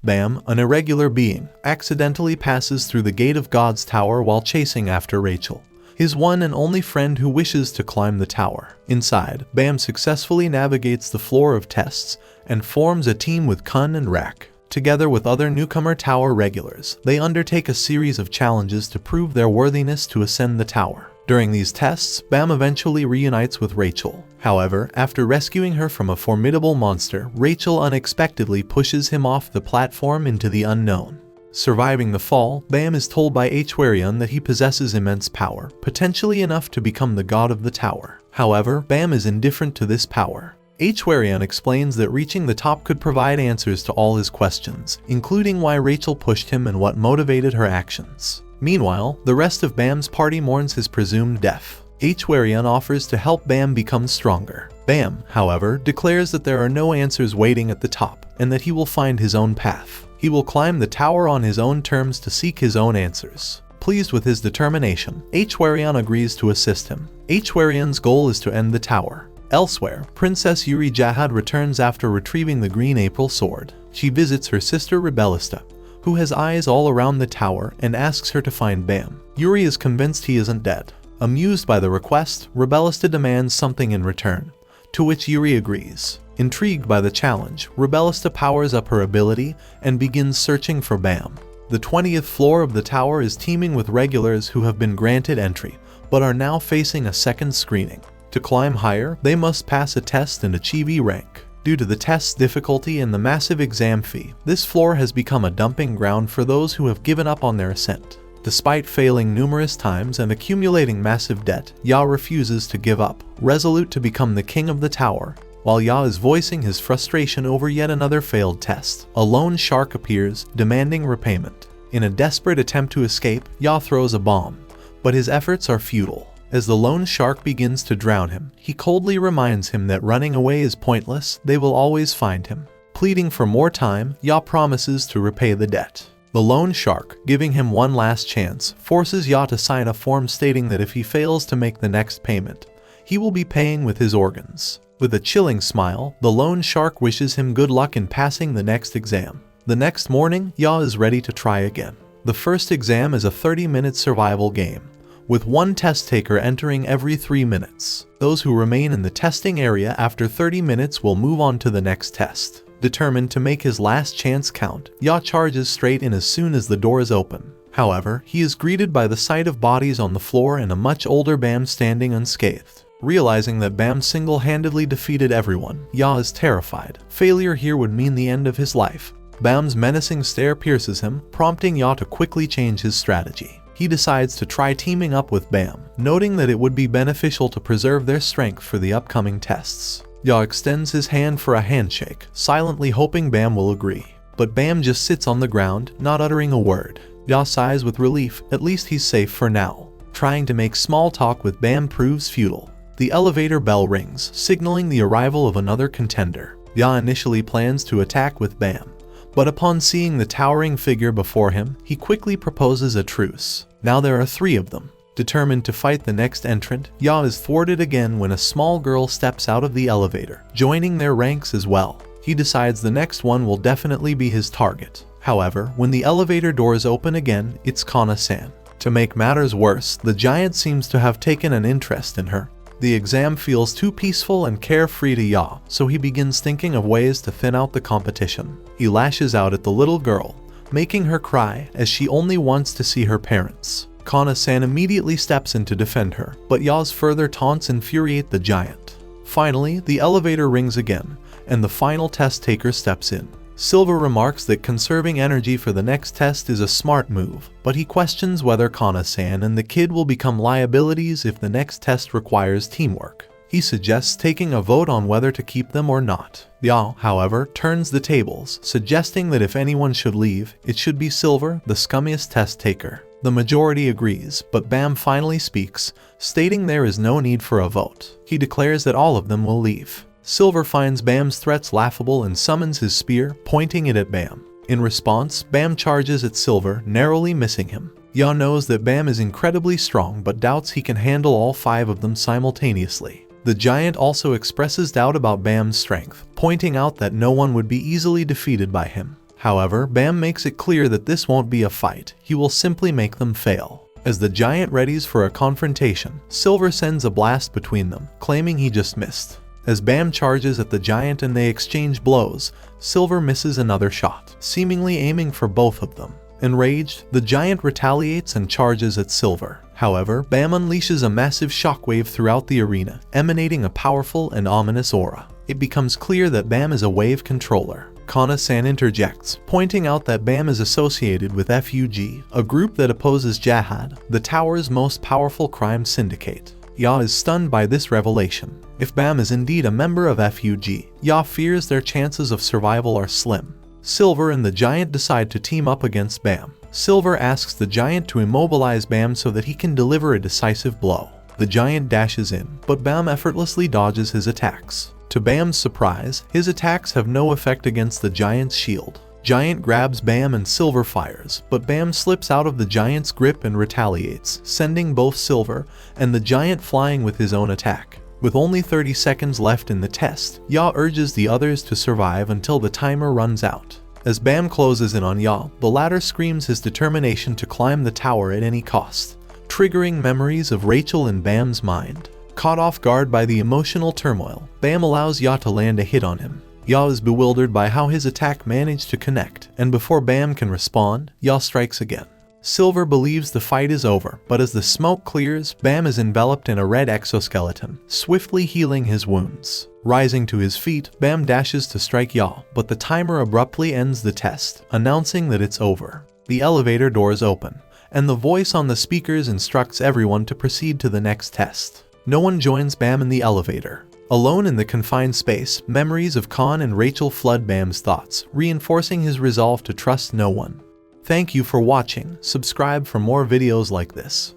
Bam, an irregular being, accidentally passes through the gate of God's tower while chasing after Rachel, his one and only friend who wishes to climb the tower. Inside, Bam successfully navigates the floor of tests and forms a team with Kun and Rak. Together with other newcomer tower regulars, they undertake a series of challenges to prove their worthiness to ascend the tower. During these tests, Bam eventually reunites with Rachel. However, after rescuing her from a formidable monster, Rachel unexpectedly pushes him off the platform into the unknown. Surviving the fall, Bam is told by Aechwarion that he possesses immense power, potentially enough to become the god of the tower. However, Bam is indifferent to this power. Aechwarion explains that reaching the top could provide answers to all his questions, including why Rachel pushed him and what motivated her actions. Meanwhile, the rest of Bam's party mourns his presumed death. Aechwarion offers to help Bam become stronger. Bam, however, declares that there are no answers waiting at the top, and that he will find his own path. He will climb the tower on his own terms to seek his own answers. Pleased with his determination, Aechwarion agrees to assist him. Aechwarion's goal is to end the tower. Elsewhere, Princess Yuri Jahad returns after retrieving the Green April sword. She visits her sister Rebellista, who has eyes all around the tower, and asks her to find Bam. Yuri is convinced he isn't dead. Amused by the request, Rebellista demands something in return, to which Yuri agrees. Intrigued by the challenge, Rebellista powers up her ability and begins searching for Bam. The 20th floor of the tower is teeming with regulars who have been granted entry, but are now facing a second screening. To climb higher, they must pass a test and achieve E rank. Due to the test's difficulty and the massive exam fee, this floor has become a dumping ground for those who have given up on their ascent. Despite failing numerous times and accumulating massive debt, Ya refuses to give up, resolute to become the king of the tower. While Ya is voicing his frustration over yet another failed test, a lone shark appears, demanding repayment. In a desperate attempt to escape, Ya throws a bomb, but his efforts are futile. As the lone shark begins to drown him, he coldly reminds him that running away is pointless, they will always find him. Pleading for more time, Ya promises to repay the debt. The lone shark, giving him one last chance, forces Ya to sign a form stating that if he fails to make the next payment, he will be paying with his organs. With a chilling smile, the lone shark wishes him good luck in passing the next exam. The next morning, Ya is ready to try again. The first exam is a 30-minute survival game, with one test taker entering every 3 minutes. Those who remain in the testing area after 30 minutes will move on to the next test. Determined to make his last chance count, Ya charges straight in as soon as the doors open. However, he is greeted by the sight of bodies on the floor and a much older Bam standing unscathed. Realizing that Bam single-handedly defeated everyone, Ya is terrified. Failure here would mean the end of his life. Bam's menacing stare pierces him, prompting Ya to quickly change his strategy. He decides to try teaming up with Bam, noting that it would be beneficial to preserve their strength for the upcoming tests. Ya extends his hand for a handshake, silently hoping Bam will agree. But Bam just sits on the ground, not uttering a word. Ya sighs with relief, at least he's safe for now. Trying to make small talk with Bam proves futile. The elevator bell rings, signaling the arrival of another contender. Ya initially plans to attack with Bam, but upon seeing the towering figure before him, he quickly proposes a truce. Now there are 3 of them. Determined to fight the next entrant, Ya is thwarted again when a small girl steps out of the elevator, joining their ranks as well. He decides the next one will definitely be his target. However, when the elevator doors open again, it's Kana-san. To make matters worse, the giant seems to have taken an interest in her. The exam feels too peaceful and carefree to Ya, so he begins thinking of ways to thin out the competition. He lashes out at the little girl, making her cry as she only wants to see her parents. Kana-san immediately steps in to defend her, but Ya's further taunts infuriate the giant. Finally, the elevator rings again, and the final test taker steps in. Silver remarks that conserving energy for the next test is a smart move, but he questions whether Kana-san and the kid will become liabilities if the next test requires teamwork. He suggests taking a vote on whether to keep them or not. Ya, however, turns the tables, suggesting that if anyone should leave, it should be Silver, the scummiest test taker. The majority agrees, but Bam finally speaks, stating there is no need for a vote. He declares that all of them will leave. Silver finds Bam's threats laughable and summons his spear, pointing it at Bam. In response, Bam charges at Silver, narrowly missing him. Ya knows that Bam is incredibly strong but doubts he can handle all 5 of them simultaneously. The giant also expresses doubt about Bam's strength, pointing out that no one would be easily defeated by him. However, Bam makes it clear that this won't be a fight, he will simply make them fail. As the giant readies for a confrontation, Silver sends a blast between them, claiming he just missed. As Bam charges at the giant and they exchange blows, Silver misses another shot, seemingly aiming for both of them. Enraged, the giant retaliates and charges at Silver. However, Bam unleashes a massive shockwave throughout the arena, emanating a powerful and ominous aura. It becomes clear that Bam is a wave controller. Kana-san interjects, pointing out that Bam is associated with FUG, a group that opposes Jihad, the tower's most powerful crime syndicate. Ya is stunned by this revelation. If Bam is indeed a member of FUG, Ya fears their chances of survival are slim. Silver and the giant decide to team up against Bam. Silver asks the giant to immobilize Bam so that he can deliver a decisive blow. The giant dashes in, but Bam effortlessly dodges his attacks. To Bam's surprise, his attacks have no effect against the giant's shield. Giant grabs Bam and Silver fires, but Bam slips out of the giant's grip and retaliates, sending both Silver and the giant flying with his own attack. With only 30 seconds left in the test, Ya urges the others to survive until the timer runs out. As Bam closes in on Ya, the latter screams his determination to climb the tower at any cost, triggering memories of Rachel in Bam's mind. Caught off guard by the emotional turmoil, Bam allows Ya to land a hit on him. Ya is bewildered by how his attack managed to connect, and before Bam can respond, Ya strikes again. Silver believes the fight is over, but as the smoke clears, Bam is enveloped in a red exoskeleton, swiftly healing his wounds. Rising to his feet, Bam dashes to strike Ya, but the timer abruptly ends the test, announcing that it's over. The elevator doors open, and the voice on the speakers instructs everyone to proceed to the next test. No one joins Bam in the elevator. Alone in the confined space, memories of Khan and Rachel flood Bam's thoughts, reinforcing his resolve to trust no one. Thank you for watching. Subscribe for more videos like this.